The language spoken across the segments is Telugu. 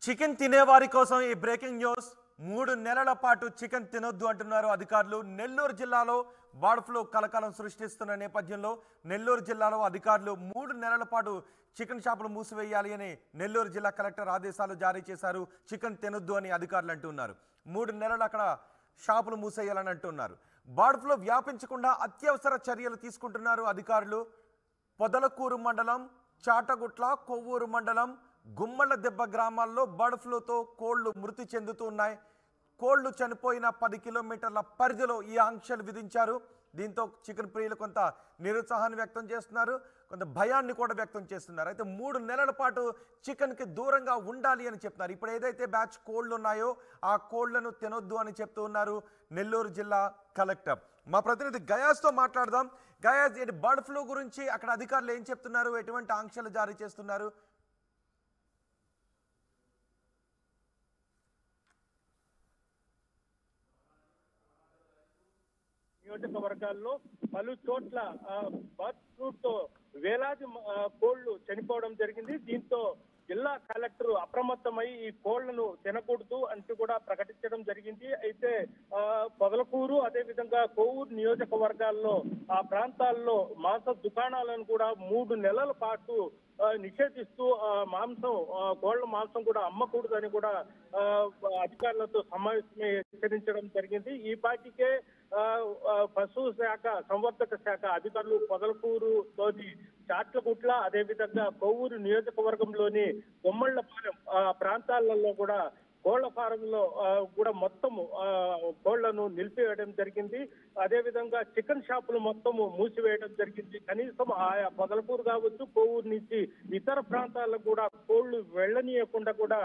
చికెన్ తినేవారి కోసం ఈ బ్రేకింగ్ న్యూస్ 3 నెలల పాటు చికెన్ తినొద్దు అంటున్నారు అధికారులు. నెల్లూరు జిల్లాలో బర్డ్ ఫ్లూ కలకలం సృష్టిస్తున్న నేపథ్యంలో నెల్లూరు జిల్లాలో అధికారులు 3 నెలల పాటు చికెన్ షాపులు మూసివేయాలి అని నెల్లూరు జిల్లా కలెక్టర్ ఆదేశాలు జారీ చేశారు. చికెన్ తినొద్దు అని అధికారులు అంటున్నారు. 3 నెలలు అక్కడ షాపులు మూసేయాలని అంటున్నారు. బర్డ్ ఫ్లూ వ్యాపించకుండా అత్యవసర చర్యలు తీసుకుంటున్నారు అధికారులు. పొదలకూరు మండలం, చాటగుట్ల, కొవ్వూరు మండలం, గుమ్మళ్ళ దెబ్బ గ్రామాల్లో బర్డ్ ఫ్లూతో కోళ్లు మృతి చెందుతున్నాయి. కోళ్లు చనిపోయిన 10 కిలోమీటర్ల పరిధిలో ఈ ఆంక్షలు విధించారు. దీంతో చికెన్ ప్రియులు కొంత నిరుత్సాహాన్ని వ్యక్తం చేస్తున్నారు, కొంత భయాన్ని కూడా వ్యక్తం చేస్తున్నారు. అయితే 3 నెలల పాటు చికెన్కి దూరంగా ఉండాలి అని చెప్తున్నారు. ఇప్పుడు ఏదైతే బ్యాచ్ కోళ్లు ఉన్నాయో ఆ కోళ్లను తినొద్దు అని చెప్తూ ఉన్నారు నెల్లూరు జిల్లా కలెక్టర్. మా ప్రతినిధి గయాస్తో మాట్లాడదాం. గయాస్, బర్డ్ ఫ్లూ గురించి అక్కడ అధికారులు ఏం చెప్తున్నారు, ఎటువంటి ఆంక్షలు జారీ చేస్తున్నారు? నియోజకవర్గాల్లో పలు చోట్ల బర్డ్ ఫ్లూతో వేలాది కోళ్లు చనిపోవడం జరిగింది. దీంతో జిల్లా కలెక్టర్ అప్రమత్తమై ఈ కోళ్లను తినకూడదు అంటూ కూడా ప్రకటించడం జరిగింది. అయితే పొదలకూరు, అదేవిధంగా కొవ్వూరు నియోజకవర్గాల్లో ఆ ప్రాంతాల్లో మాంస దుకాణాలను కూడా 3 నెలల పాటు నిషేధిస్తూ కోళ్ల మాంసం కూడా అమ్మకూడదని కూడా అధికారులతో సమావేశమై హెచ్చరించడం జరిగింది. ఈ పాటికే పశు శాఖ, సంవర్ధక శాఖ అధికారులు పొదలకూరులోని చాట్లగుట్ల, అదేవిధంగా కొవ్వూరు నియోజకవర్గంలోని గుమ్మళ్ళపాలెం ప్రాంతాలలో కూడా కోళ్ల ఫారంలో కూడా మొత్తము కోళ్లను నిలిపివేయడం జరిగింది. అదేవిధంగా చికెన్ షాపులు మొత్తము మూసివేయడం జరిగింది. కనీసం ఆయా పొదలకూరు కావచ్చు, కొవ్వూరు నుంచి ఇతర ప్రాంతాలకు కూడా కోళ్లు వెళ్ళనీయకుండా కూడా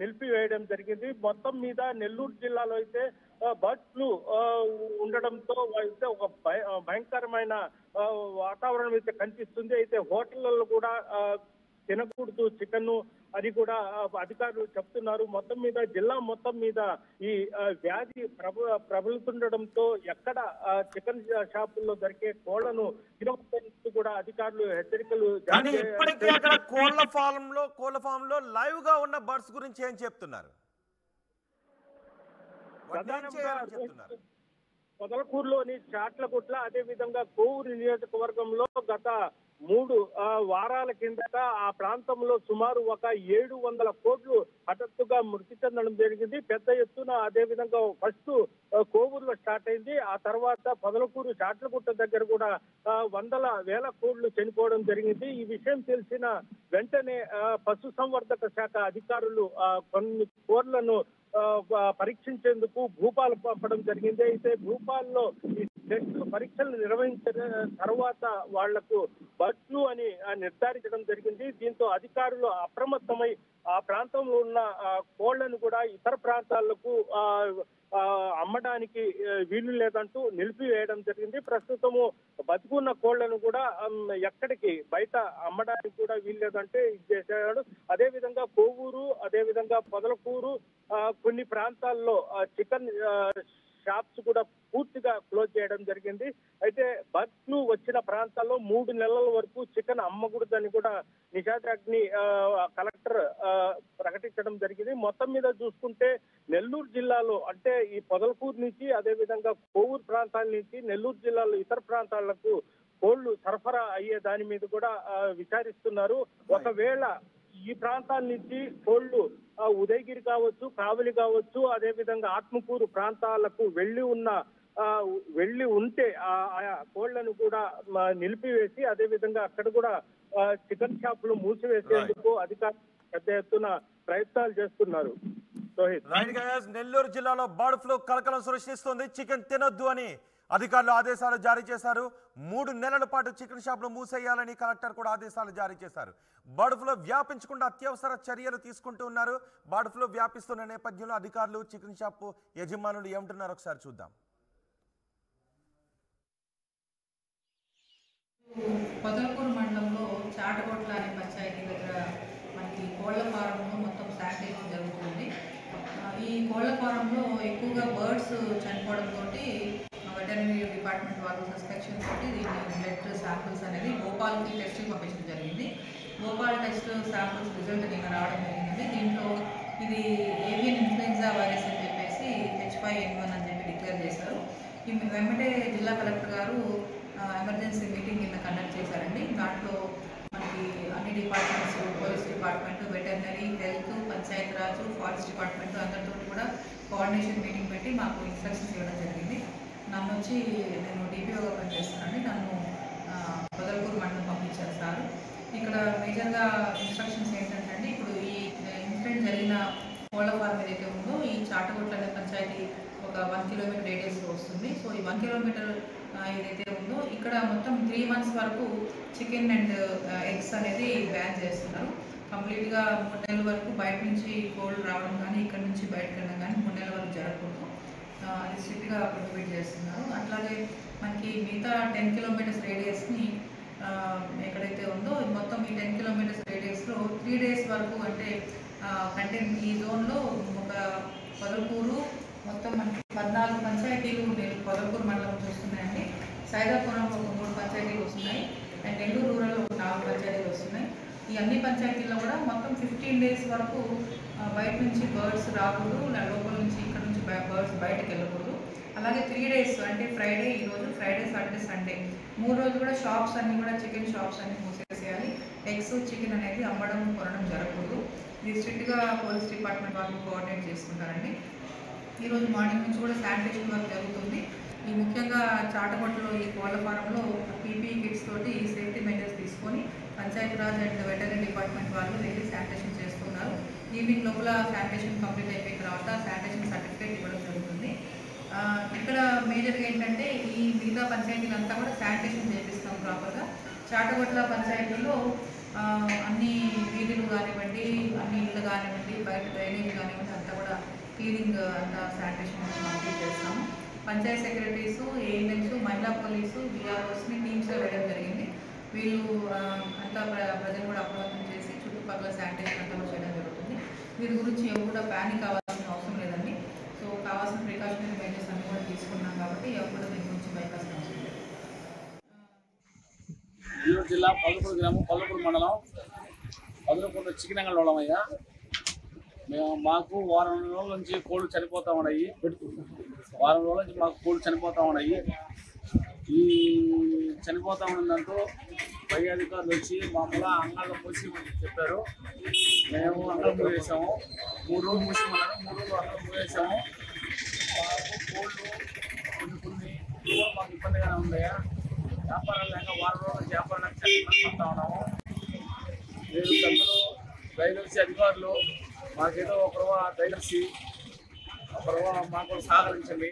నిలిపివేయడం జరిగింది. మొత్తం మీద నెల్లూరు జిల్లాలో అయితే బర్డ్ ఫ్లూ ఉండడంతో అయితే ఒక భయంకరమైన వాతావరణం అయితే కనిపిస్తుంది. అయితే హోటళ్లలో కూడా తినకూడదు చికెన్ అని కూడా అధికారులు చెప్తున్నారు. మొత్తం మీద జిల్లా మొత్తం మీద ఈ వ్యాధి ప్రబలుతుండడంతో ఎక్కడ చికెన్ షాపుల్లో దొరికే కోళ్లను తినవద్దు కూడా అధికారులు హెచ్చరికలు జారీ చేశారు. కోళ్ల ఫామ్ లో లైవ్ గా ఉన్న బర్డ్స్ గురించి ఏం చెప్తున్నారు? పొదలకూరులోని చాట్లగుట్ల, అదే విధంగా కొవ్వూరు నియోజకవర్గంలో గత 3 వారాల కిందట ఆ ప్రాంతంలో సుమారు ఒక 700 కోళ్లు హఠాత్తుగా మృతి చెందడం జరిగింది. పెద్ద ఎత్తున అదే విధంగా ఫస్ట్ కోవూరులో స్టార్ట్ అయింది. ఆ తర్వాత పొదలకూరు చాట్లగుట్ట దగ్గర కూడా వందల వేల కోళ్లు చనిపోవడం జరిగింది. ఈ విషయం తెలిసిన వెంటనే పశు సంవర్ధక శాఖ అధికారులు కొన్ని కోళ్లను పరీక్షించేందుకు భూపాల్ పంపడం జరిగింది. అయితే భూపాల్లో ఈ టెస్టులు, పరీక్షలు నిర్వహించిన తర్వాత వాళ్లకు బర్డ్ ఫ్లూ అని నిర్ధారించడం జరిగింది. దీంతో అధికారులు అప్రమత్తమై ఆ ప్రాంతంలో ఉన్న కోళ్లను కూడా ఇతర ప్రాంతాలకు అమ్మడానికి వీలు లేదంటూ నిలిపివేయడం జరిగింది. ప్రస్తుతము బతుకున్న కోళ్లను కూడా ఎక్కడికి బయట అమ్మడానికి కూడా వీలు లేదంటే చేశాడు. అదే విధంగా కొవ్వూరు, అదే విధంగా పొదలకూరు కొన్ని ప్రాంతాల్లో చికెన్ షాప్స్ కూడా పూర్తిగా క్లోజ్ చేయడం జరిగింది. అయితే బర్డ్ ఫ్లూ వచ్చిన ప్రాంతాల్లో 3 నెలల వరకు చికెన్ అమ్మకూడదని కూడా నిషేధాజ్ఞని కలెక్టర్ ప్రకటించడం జరిగింది. మొత్తం మీద చూసుకుంటే నెల్లూరు జిల్లాలో అంటే ఈ పొదలకూరు నుంచి, అదే విధంగా కొవ్వూరు ప్రాంతాల నుంచి నెల్లూరు జిల్లాలో ఇతర ప్రాంతాలకు కోళ్లు సరఫరా అయ్యే దాని మీద కూడా విచారిస్తున్నారు. ఒకవేళ ఈ ప్రాంతాల నుంచి కోళ్లు ఉదయగిరి కావచ్చు, కావలి కావచ్చు, అదే విధంగా ఆత్మకూరు ప్రాంతాలకు వెళ్ళి ఉంటే ఆయా కోళ్లను కూడా నిలిపివేసి అదే విధంగా అక్కడ కూడా చికెన్ షాపులు మూసివేసేందుకు అధికారులు పెద్ద ఎత్తున ప్రయత్నాలు చేస్తున్నారు. నెల్లూరు జిల్లాలో బర్డ్ ఫ్లూ కలకలం సృష్టిస్తుంది. చికెన్ తినొద్దు అని అధికారులు ఆదేశాలు జారీ చేశారు. 3 నెలల పాటు చికెన్ షాపులు మూసేయాలని కలెక్టర్ కూడా ఆదేశాలు జారీ చేశారు. బర్డ్ ఫ్లూ వ్యాపించకుండా అత్యవసర చర్యలు తీసుకుంటూ ఉన్నారు. బర్డ్ ఫ్లూ వ్యాపిస్తున్న నేపథ్యంలో అధికారులు, చికెన్ షాపు యజమానులు ఏమంటున్నారు ఒకసారి చూద్దాం. పొదలకూరు మండలంలో చాటగొట్ల అనే పంచాయతీ దగ్గర మనకి కోళ్ల ఫారంలో మొత్తం శానిటైజేషన్ జరుగుతుంది. ఈ కోళ్ల ఫారంలో ఎక్కువగా బర్డ్స్ చనిపోవడంతో వెటర్నరీ డిపార్ట్మెంట్ వాళ్ళు సస్పెక్షన్ తోటి దీన్ని బ్లడ్ శాంపిల్స్ అనేది భోపాల్కి టెస్టింగ్ పంపించడం జరిగింది. భోపాల్ టెస్ట్ శాంపుల్స్ రిజల్ట్ నిన్న రావడం జరిగింది. దీంట్లో ఇది ఏవియన్ ఇన్ఫ్లుయెన్జా వైరస్ అని చెప్పేసి H5N1 అని చెప్పి డిక్లేర్ చేశారు. ఈ వెంబడే జిల్లా కలెక్టర్ గారు ఎమర్జెన్సీ మీటింగ్ నిన్న కండక్ట్ చేశారండి. దాంట్లో మనకి అన్ని departments, police department, veterinary, health, Panchayati Raj, forest department అందరితో కూడా కోఆర్డినేషన్ మీటింగ్ పెట్టి మాకు ఇన్స్ట్రక్షన్స్ ఇవ్వడం జరిగింది. నన్ను వచ్చి నేను DPOగా పనిచేస్తానండి. నన్ను పొదలకూరు మండలం పంపించారు సార్. ఇక్కడ మేజర్గా ఇన్స్ట్రక్షన్స్ ఏంటంటే ఇప్పుడు ఈ ఇన్సిడెంట్ జరిగిన కోళ్ల ఫార్మ్ ఏదైతే ఉందో ఈ చాటగొట్ల అనే పంచాయతీ ఒక 1 కిలోమీటర్ రేడియస్లో వస్తుంది. సో ఈ 1 కిలోమీటర్ ఏదైతే ఉందో ఇక్కడ మొత్తం 3 months వరకు చికెన్ అండ్ ఎగ్స్ అనేది బ్యాన్ చేస్తున్నారు. కంప్లీట్గా 3 నెలల వరకు బయట నుంచి కోళ్ళు రావడం కానీ ఇక్కడ నుంచి బయటకు వెళ్ళడం కానీ 3 నెలల వరకు జరగకూడదు. అది స్ట్రిక్ట్గా ప్రొహిబిట్ చేస్తున్నారు. అట్లాగే మనకి మిగతా 10 కిలోమీటర్స్ రేడియస్ని ఎక్కడైతే ఉందో మొత్తం ఈ 10 కిలోమీటర్స్ రేడియస్లో 3 days వరకు అంటే ఈ జోన్లో ఒక పొదలకూరు మొత్తం మనకి 14 పంచాయతీలు పొదలకూరు మండలం చూస్తున్నాయండి. సైదాపురం ఒక 3 పంచాయతీలు వస్తున్నాయి అండ్ నెల్లూరు రూరల్ ఒక 4 పంచాయతీలు వస్తున్నాయి. ఈ అన్ని పంచాయతీల్లో కూడా మొత్తం 15 days వరకు బయట నుంచి బర్డ్స్ రాకూడదు, లోపల నుంచి ఇక్కడ నుంచి బర్డ్స్ బయటకు వెళ్ళకూడదు. అలాగే 3 days అంటే ఫ్రైడే, ఈరోజు ఫ్రైడే, సాటర్డే, సండే 3 రోజులు కూడా షాప్స్ అన్నీ కూడా చికెన్ షాప్స్ అన్నీ మూసేసేయాలి. ఎగ్స్, చికెన్ అనేది అమ్మడం, కొనడం జరగకూడదు. ఇది స్ట్రిక్ట్గా పోలీస్ డిపార్ట్మెంట్ వాళ్ళు కోఆర్డినేట్ చేసుకుంటారండి. ఈరోజు మార్నింగ్ నుంచి కూడా శానిటేషన్ వర్క్ జరుగుతుంది. ఈ ముఖ్యంగా చాటగొట్టలో ఈ కోళ్ల ఫారంలో PPE కిట్స్ తోటి సేఫ్టీ మెజర్స్ తీసుకొని పంచాయతీరాజ్ అండ్ వెటర్నరీ డిపార్ట్మెంట్ వాళ్ళు వెళ్ళి శానిటేషన్ చేస్తున్నారు. ఈవినింగ్ లోపల శానిటేషన్ కంప్లీట్ అయిపోయిన తర్వాత శానిటేషన్ సర్టిఫికేట్ ఇవ్వడం జరుగుతుంది. ఇక్కడ మేజర్గా ఏంటంటే ఈ మిగతా పంచాయతీలంతా కూడా శానిటేషన్ చేపిస్తాం ప్రాపర్గా. చాటగొట్ల పంచాయతీలో అన్ని వీధులు కానివ్వండి, అన్ని ఇళ్ళు కానివ్వండి, బయట డ్రైనేజ్ కానివ్వండి అంతా కూడా క్లీనింగ్ అంతా శానిటేషన్ కంప్లీట్ చేస్తాము. పంచాయత్ సెక్రటరీస్, ANMs, మహిళా పోలీసు, VROస్ని టీమ్స్గా వేయడం జరిగింది. వీళ్ళు అంతా ప్రజలు కూడా అప్రమత్తం చేసి చుట్టుపక్కల శానిటేషన్ అంతా కూడా చేయడం జరుగుతుంది. వీరి గురించి ఎవరు కూడా ప్యానిక్ అవ్వాల్సిన అవసరం లేదండి. సో కావాల్సిన ప్రికాషనరీ మెజర్స్ అన్ని కూడా తీసుకున్నాం కాబట్టి ఎవరు కూడా దీని గురించి భయపడాల్సిన అవసరం లేదు. నెల్లూరు జిల్లా పొదలకూరు గ్రామం, పొదలకూరు మండలం, పొదలకూరులో చికెన్ అంగడి వాళ్ళమయ్యా. మాకు వారం రోజుల నుంచి కోళ్ళు చనిపోతూ ఉన్నాయి. వారం రోజుల నుంచి మాకు కోళ్ళు చనిపోతూ ఉన్నాయి. ఈ చనిపోతూ ఉన్నదంటూ పై అధికారులు వచ్చి మామూలుగా అంగాల్లో మూసేయమని చెప్పారు. మేము అంగాలు మూసేసాము. 3 రోజులు మూసేయమన్నారు. 3 రోజులు అంగాలు మూసేసాము. మాకు కోళ్ళు కొన్ని కూడా మాకు ఇబ్బందిగానే ఉన్నాయా. వ్యాపారాలు లేక వారం రోజుల నుంచి వ్యాపారాలకు కష్టపడుతూ ఉన్నాము. మీరు పెద్దలు దయచేసి అధికారులు మాకేదో ఒక రవ్వ దయచేసి ఒక రవ్వ మాకు సహకరించండి.